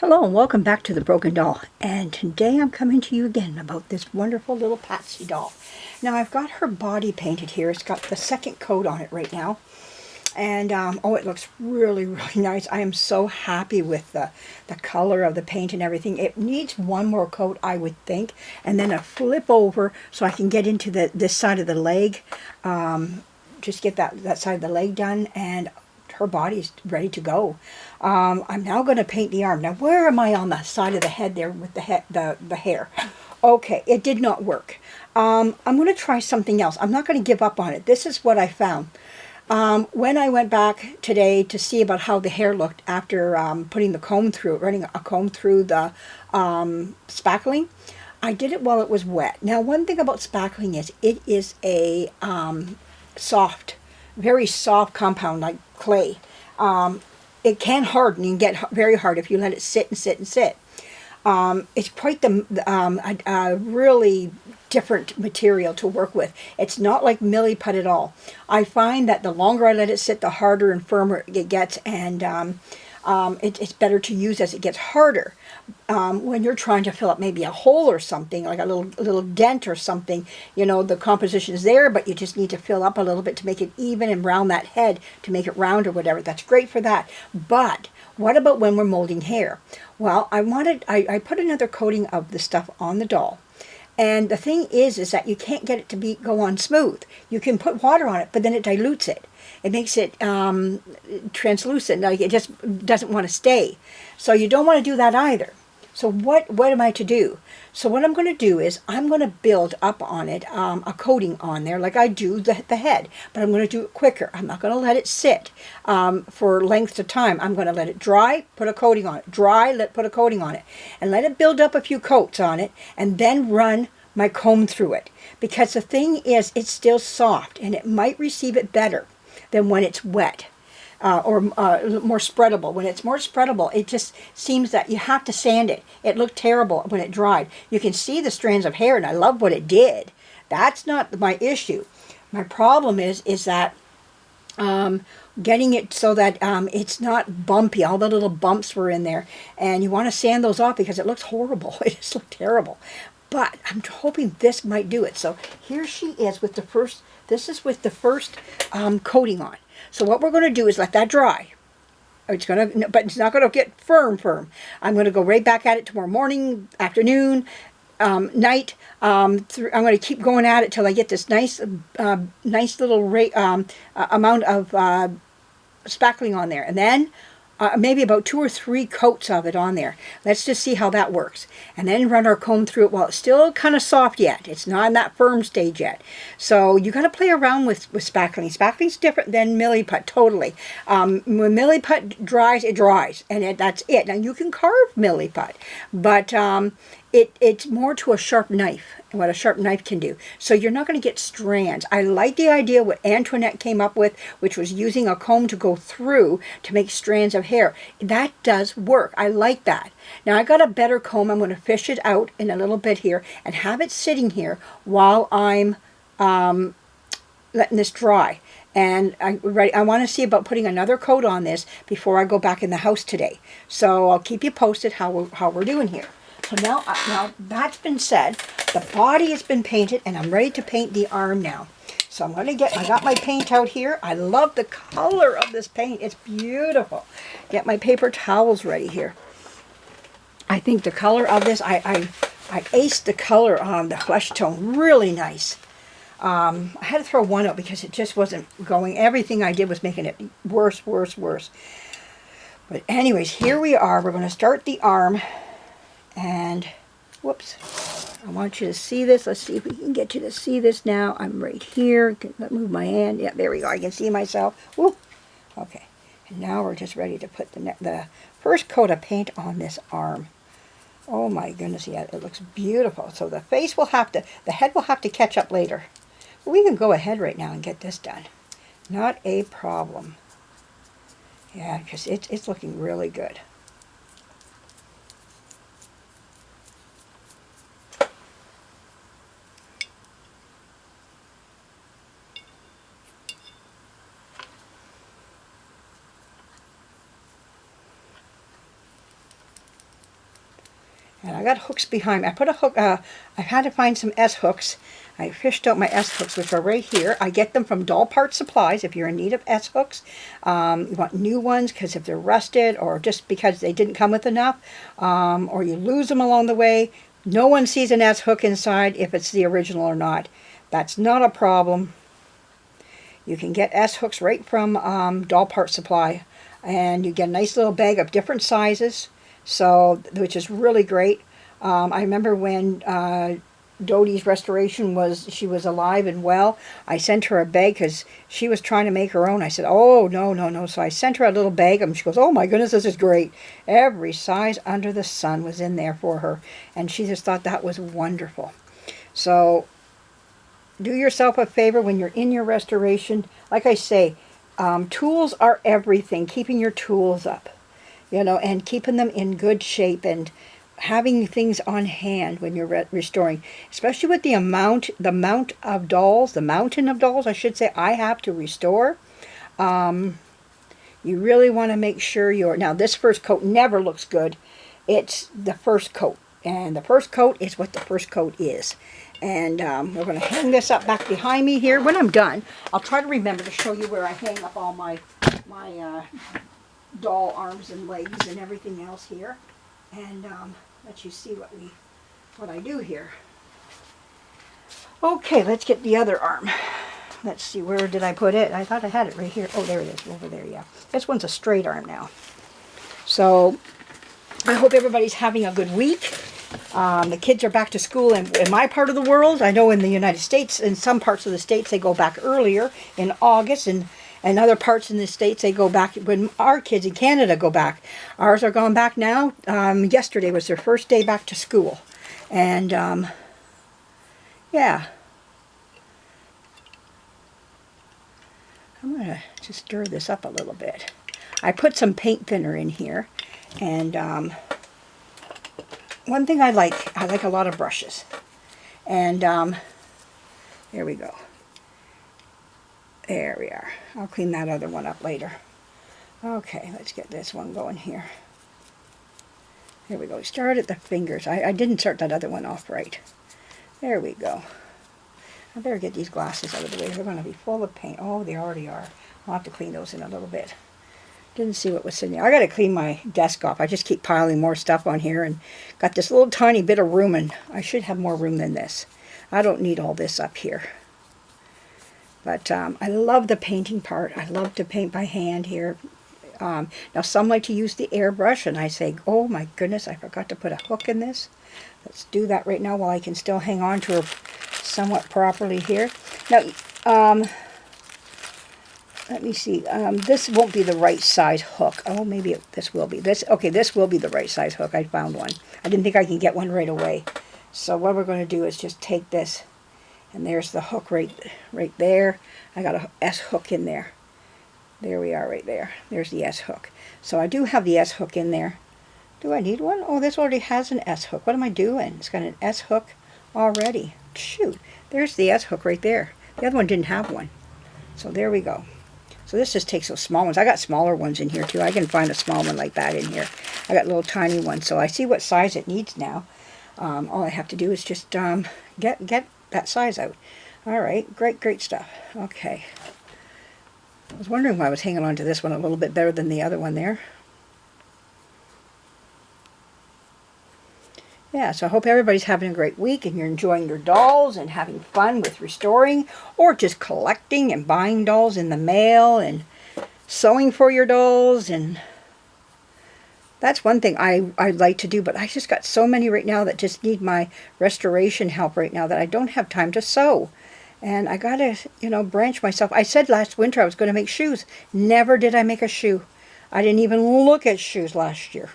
Hello and welcome back to The Broken Doll, and today I'm coming to you again about this wonderful little Patsy doll. Now I've got her body painted here. It's got the second coat on it right now, and oh, it looks really nice. I am so happy with the color of the paint and everything. It needs one more coat, I would think, and then a flip over so I can get into this side of the leg. Just get that side of the leg done, and her body's ready to go. I'm now going to paint the arm. Now, where am I on the side of the head there with the hair? Okay, it did not work. I'm going to try something else. I'm not going to give up on it. This is what I found. When I went back today to see about how the hair looked after putting the comb through, running a comb through the spackling, I did it while it was wet. Now, one thing about spackling is it is a soft, very soft compound like clay. It can harden and get very hard if you let it sit and sit and sit. It's quite a really different material to work with. It's not like milliput at all. I find that the longer I let it sit, the harder and firmer it gets, and it's better to use as it gets harder. When you're trying to fill up maybe a hole or something, like a little dent or something, you know, the composition is there, but you just need to fill up a little bit to make it even and round that head to make it round or whatever. That's great for that. But what about when we're molding hair? Well, I put another coating of the stuff on the doll. And the thing is that you can't get it to go on smooth. You can put water on it, but then it dilutes it. It makes it translucent. Like it just doesn't want to stay. So you don't want to do that either. So what am I to do? So what I'm going to do is I'm going to build up on it a coating on there like I do the head. But I'm going to do it quicker. I'm not going to let it sit for lengths of time. I'm going to let it dry, put a coating on it. Dry, put a coating on it. And let it build up a few coats on it. And then run my comb through it. Because the thing is, it's still soft. And it might receive it better than when it's wet. Or more spreadable. When it's more spreadable, it just seems that you have to sand it. It looked terrible when it dried. You can see the strands of hair, and I love what it did. That's not my issue. My problem is that getting it so that it's not bumpy. All the little bumps were in there, and you want to sand those off because it looks horrible. It just looked terrible. But I'm hoping this might do it. So here she is with the first. This is with the first coating on. So what we're going to do is let that dry. But it's not going to get firm. I'm going to go right back at it tomorrow morning, afternoon, night. I'm going to keep going at it till I get this nice little amount of spackling on there, and then maybe about 2 or 3 coats of it on there. Let's just see how that works. And then run our comb through it while it's still kind of soft yet. It's not in that firm stage yet. So you got to play around with spackling. Spackling's different than milliput, totally. When milliput dries, it dries. And that's it. Now you can carve milliput, but it's more to a sharp knife, what a sharp knife can do. So you're not going to get strands. I like the idea what Antoinette came up with, which was using a comb to go through to make strands of hair. That does work. I like that. Now I got a better comb. I'm going to fish it out in a little bit here and have it sitting here while I'm letting this dry. And I want to see about putting another coat on this before I go back in the house today. So I'll keep you posted how we're doing here. So now that's been said, the body has been painted, and I'm ready to paint the arm now. So I got my paint out here. I love the color of this paint. It's beautiful. Get my paper towels ready here. I think the color of this, I aced the color on the flesh tone. Really nice. I had to throw one out because it just wasn't going. Everything I did was making it worse. But anyways, here we are. We're going to start the arm. And, whoops, I want you to see this. Let's see if we can get you to see this now. I'm right here. Let me move my hand. Yeah, there we go. I can see myself. Woo. Okay. And now we're just ready to put the first coat of paint on this arm. Oh my goodness, yeah, it looks beautiful. So the head will have to catch up later. But we can go ahead right now and get this done. Not a problem. Yeah, because it's looking really good. And I got hooks behind me. I put a hook, I had to find some S hooks. I fished out my S hooks, which are right here. I get them from Doll Part Supplies if you're in need of S hooks. You want new ones because if they're rusted or just because they didn't come with enough, or you lose them along the way. No one sees an S hook inside if it's the original or not. That's not a problem. You can get S hooks right from Doll Part Supply. And you get a nice little bag of different sizes, so which is really great. I remember when Dodie's restoration she was alive and well. I sent her a bag because she was trying to make her own. I said, oh, no, no, no. So I sent her a little bag and she goes, oh my goodness, this is great. Every size under the sun was in there for her. And she just thought that was wonderful. So do yourself a favor when you're in your restoration. Like I say, tools are everything. Keeping your tools up, you know, and keeping them in good shape and having things on hand when you're restoring, especially with the mountain of dolls, I should say, I have to restore. You really want to make sure now this first coat never looks good. It's the first coat, and the first coat is what the first coat is. And we're going to hang this up back behind me here. When I'm done, I'll try to remember to show you where I hang up all my doll arms and legs and everything else here. And let you see what I do here. Okay, let's get the other arm. Let's see, where did I put it? I thought I had it right here. Oh, there it is, over there, yeah. This one's a straight arm now. So I hope everybody's having a good week. The kids are back to school in my part of the world. I know in the United States, in some parts of the States, they go back earlier in August, and other parts in the States, they go back when our kids in Canada go back. Ours are gone back now. Yesterday was their first day back to school. And, yeah. I'm going to just stir this up a little bit. I put some paint thinner in here, and, one thing I like a lot of brushes. And there we go. There we are. I'll clean that other one up later. Okay, let's get this one going here. There we go. We started at the fingers. I didn't start that other one off right. There we go. I better get these glasses out of the way. They're going to be full of paint. Oh, they already are. I'll have to clean those in a little bit. Didn't see what was sitting there. I got to clean my desk off. I just keep piling more stuff on here and got this little tiny bit of room, and I should have more room than this. I don't need all this up here. But I love the painting part. I love to paint by hand here. Now some like to use the airbrush, and I say, oh my goodness, I forgot to put a hook in this. Let's do that right now while I can still hang on to her somewhat properly here. Now, let me see. This won't be the right size hook. Oh, maybe this will be. Okay, this will be the right size hook. I found one. I didn't think I can get one right away. So what we're going to do is just take this, and there's the hook right there. I got a S hook in there. There we are right there. There's the S hook. So I do have the S hook in there. Do I need one? Oh, this already has an S hook. What am I doing? It's got an S hook already. Shoot. There's the S hook right there. The other one didn't have one. So there we go. So this just takes those small ones. I got smaller ones in here too. I can find a small one like that in here. I got little tiny ones. So I see what size it needs now. All I have to do is just get that size out. All right. Great stuff. Okay. I was wondering why I was hanging on to this one a little bit better than the other one there. Yeah, so I hope everybody's having a great week and you're enjoying your dolls and having fun with restoring or just collecting and buying dolls in the mail and sewing for your dolls. And that's one thing I'd like to do, but I just got so many right now that just need my restoration help right now that I don't have time to sew. And I got to, branch myself. I said last winter I was going to make shoes. Never did I make a shoe. I didn't even look at shoes last year.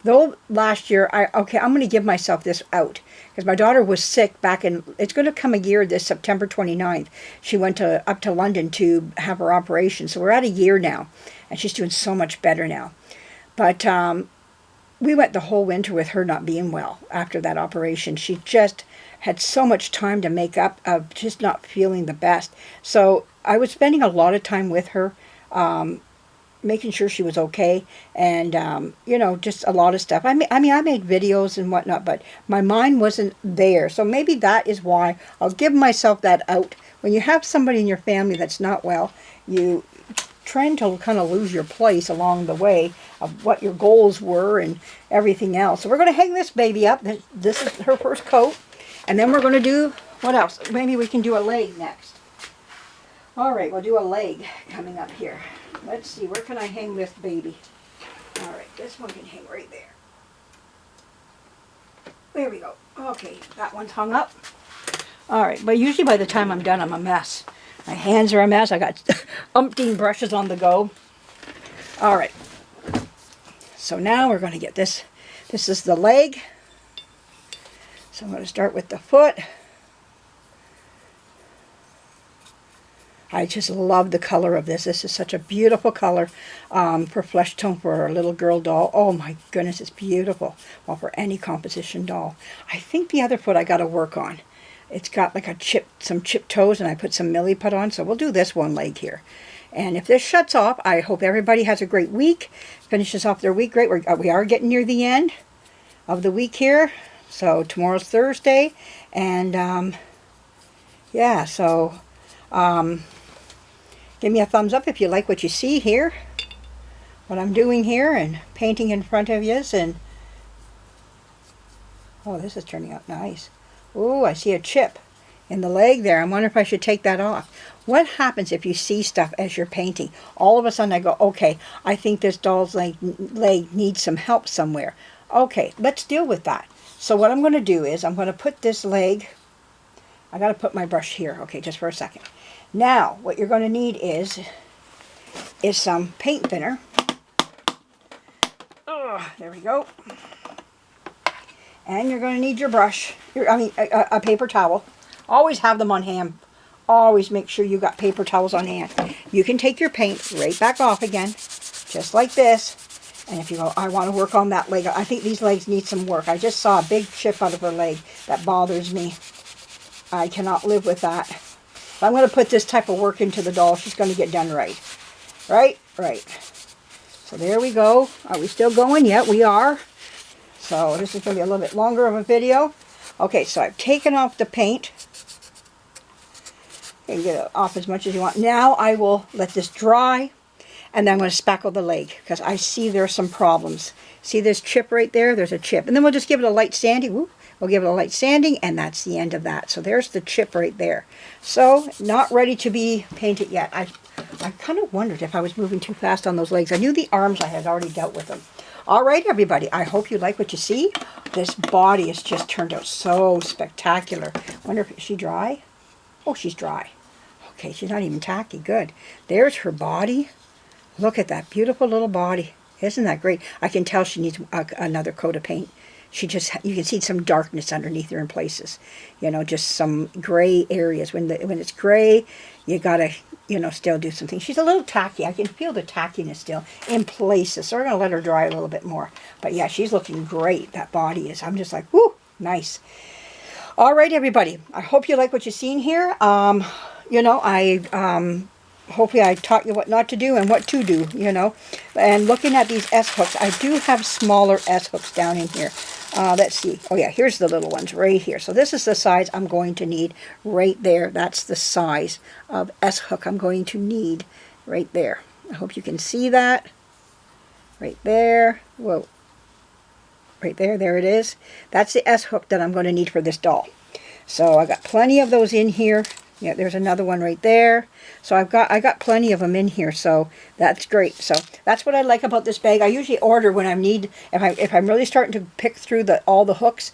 Though last year, I'm going to give myself this out. Because my daughter was sick back in, it's going to come a year this September 29th. She went up to London to have her operation. So we're at a year now. And she's doing so much better now. But we went the whole winter with her not being well after that operation. She just had so much time to make up of just not feeling the best. So I was spending a lot of time with her. making sure she was okay, and you know, just a lot of stuff. I made videos and whatnot, but my mind wasn't there. So maybe that is why I'll give myself that out. When you have somebody in your family that's not well, you tend to kind of lose your place along the way of what your goals were and everything else. So we're going to hang this baby up. This is her first coat, and then we're going to do what else? Maybe we can do a leg next. All right, we'll do a leg coming up here. Let's see, where can I hang this baby? All right, this one can hang right there. There we go. Okay, that one's hung up. All right, but usually by the time I'm done, I'm a mess. My hands are a mess. I got umpteen brushes on the go. All right. So now we're going to get this. This is the leg. So I'm going to start with the foot. I just love the color of this. This is such a beautiful color for flesh tone for a little girl doll. Oh my goodness, it's beautiful. Well, for any composition doll. I think the other foot I got to work on. It's got like some chipped toes, and I put some millie put on. So we'll do this one leg here. And if this shuts off, I hope everybody has a great week. Finishes off their week great. We are getting near the end of the week here. So tomorrow's Thursday. And yeah, so give me a thumbs up if you like what you see here. What I'm doing here and painting in front of you. And oh, this is turning out nice. Oh, I see a chip in the leg there. I wonder if I should take that off. What happens if you see stuff as you're painting? All of a sudden I go, okay, I think this doll's leg needs some help somewhere. Okay, let's deal with that. So what I'm going to do is I'm going to put this leg, I got to put my brush here. Okay, just for a second. Now, what you're going to need is some paint thinner. Oh, there we go. And you're going to need your brush, a paper towel. Always have them on hand. Always make sure you got paper towels on hand. You can take your paint right back off again, just like this. And if you go, I want to work on that leg. I think these legs need some work. I just saw a big chip out of her leg. That bothers me. I cannot live with that. If I'm going to put this type of work into the doll, she's going to get done right. Right? Right. So there we go. Are we still going? Yeah, we are. So this is going to be a little bit longer of a video. Okay, so I've taken off the paint. You can get it off as much as you want. Now I will let this dry, and then I'm going to spackle the leg because I see there's some problems. See this chip right there? There's a chip. And then we'll just give it a light sanding. Whoop. We'll give it a light sanding, and that's the end of that. So there's the chip right there. So not ready to be painted yet. I kind of wondered if I was moving too fast on those legs. I knew the arms, I had already dealt with them. All right, everybody, I hope you like what you see. This body has just turned out so spectacular. Wonder if, is she dry? Oh, she's dry. Okay, she's not even tacky. Good. There's her body. Look at that beautiful little body. Isn't that great? I can tell she needs another coat of paint. She just, you can see some darkness underneath her in places. You know, just some gray areas. When it's gray, you gotta, you know, still do some things. She's a little tacky. I can feel the tackiness still in places. So we're gonna let her dry a little bit more. But yeah, she's looking great. That body is. I'm just like, whoo, nice. All right, everybody. I hope you like what you've seen here. You know, hopefully I taught you what not to do and what to do, you know. And looking at these S-hooks, I do have smaller S-hooks down in here. Let's see. Oh yeah, here's the little ones right here. So this is the size I'm going to need right there. That's the size of S-hook I'm going to need right there. I hope you can see that. Right there. Whoa. Right there. There it is. That's the S-hook that I'm going to need for this doll. So I got plenty of those in here. Yeah, there's another one right there. So I got plenty of them in here, so that's great. So that's what I like about this bag. I usually order when I need, if I'm really starting to pick through all the hooks,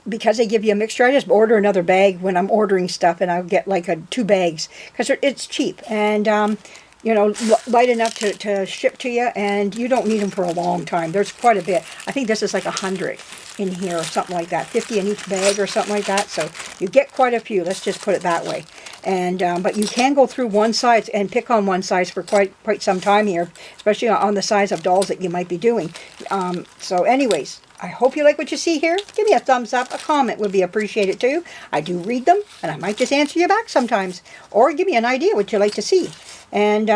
because they give you a mixture, I just order another bag when I'm ordering stuff, and I'll get like 2 bags because it's cheap and you know, light enough to ship to you, and you don't need them for a long time. There's quite a bit. I think this is like 100 in here or something like that, 50 in each bag or something like that. So you get quite a few. Let's just put it that way. And but you can go through one size and pick on one size for quite some time here, especially on the size of dolls that you might be doing. So anyways, I hope you like what you see here. Give me a thumbs up. A comment would be appreciated too. I do read them, and I might just answer you back sometimes, or give me an idea what you'd like to see. And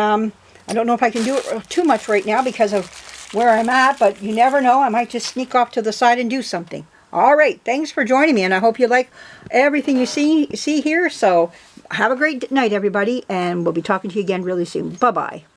I don't know if I can do it too much right now because of where I'm at, but you never know. I might just sneak off to the side and do something. All right, thanks for joining me, and I hope you like everything you see here. So have a great night, everybody, and we'll be talking to you again really soon. Bye-bye.